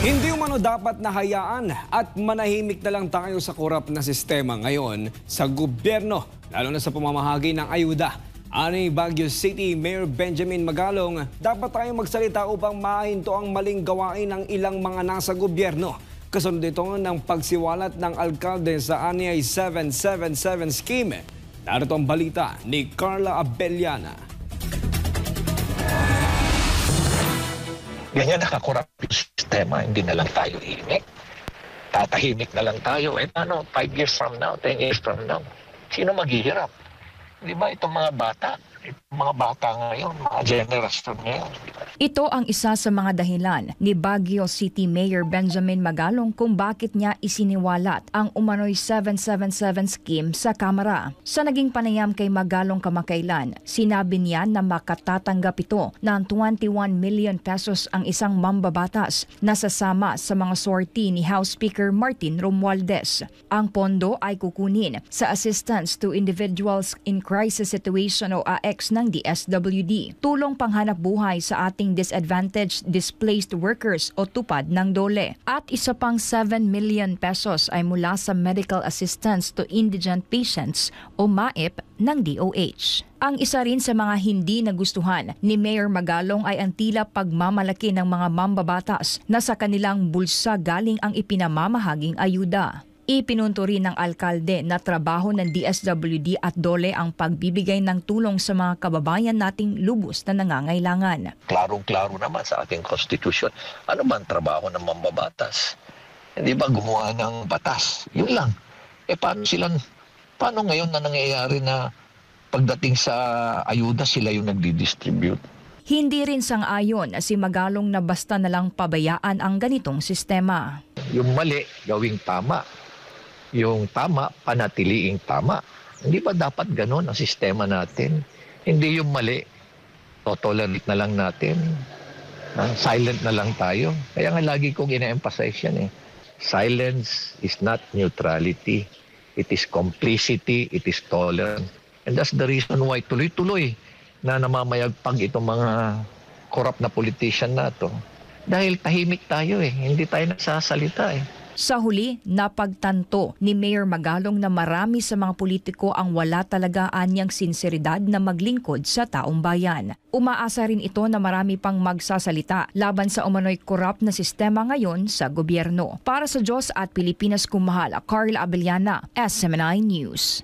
Hindi umano dapat nahayaan at manahimik na lang tayo sa korap na sistema ngayon sa gobyerno, lalo na sa pamamahagi ng ayuda. Ani Baguio City Mayor Benjamin Magalong, dapat tayong magsalita upang mahinto ang maling gawain ng ilang mga nasa gobyerno. Kasunod ito ng pagsiwalat ng alkalde sa Anyay 777 scheme. Narito ang balita ni Carla Abellana. Ganyan nakakurap yung sistema, hindi na lang tayo himik. Tatahimik na lang tayo. Eh paano, 5 years from now, 10 years from now, sino maghihirap? Di ba itong mga bata? Itong mga bata ngayon, mga generation ngayon. Ito ang isa sa mga dahilan ni Baguio City Mayor Benjamin Magalong kung bakit niya isiniwalat ang umano'y 777 scheme sa Kamara. Sa naging panayam kay Magalong kamakailan, sinabi niya na makatatanggap ito ng 21 million pesos ang isang mambabatas na sasama sa mga sorti ni House Speaker Martin Romualdez. Ang pondo ay kukunin sa Assistance to Individuals in Crisis Situation o AX ng DSWD, tulong panghanap buhay sa ating disadvantaged displaced workers o tupad ng DOLE. At isa pang 7 million pesos ay mula sa Medical Assistance to Indigent Patients o MAIP ng DOH. Ang isa rin sa mga hindi nagustuhan ni Mayor Magalong ay ang tila pagmamalaki ng mga mambabatas na sa kanilang bulsa galing ang ipinamamahaging ayuda. Ipinunto rin ng alkalde na trabaho ng DSWD at DOLE ang pagbibigay ng tulong sa mga kababayan nating lubos na nangangailangan. Klarong-klaro naman sa ating konstitusyon. Ano ba ang trabaho ng mambabatas? Hindi ba gumawa ng batas? Yun lang. Eh paano ngayon na nangyayari na pagdating sa ayuda sila yung nagdi-distribute? Hindi rin sang-ayon si Magalong na basta na lang pabayaan ang ganitong sistema. Yung mali, gawing tama. Yung tama, panatiliing tama. Hindi ba dapat ganun ang sistema natin? Hindi yung mali, tolerate na lang natin. Silent na lang tayo. Kaya nga lagi kong ina-emphasize yan eh. Silence is not neutrality. It is complicity, it is tolerance. And that's the reason why tuloy-tuloy na namamayagpag itong mga corrupt na politician na to. Dahil tahimik tayo eh. Hindi tayo nagsasalita eh. Sa huli, napagtanto ni Mayor Magalong na marami sa mga politiko ang wala talaga anyang sinseridad na maglingkod sa taong bayan. Umaasa rin ito na marami pang magsasalita laban sa umano'y korap na sistema ngayon sa gobyerno. Para sa Diyos at Pilipinas kumahal, Carla Abellana, SMNI News.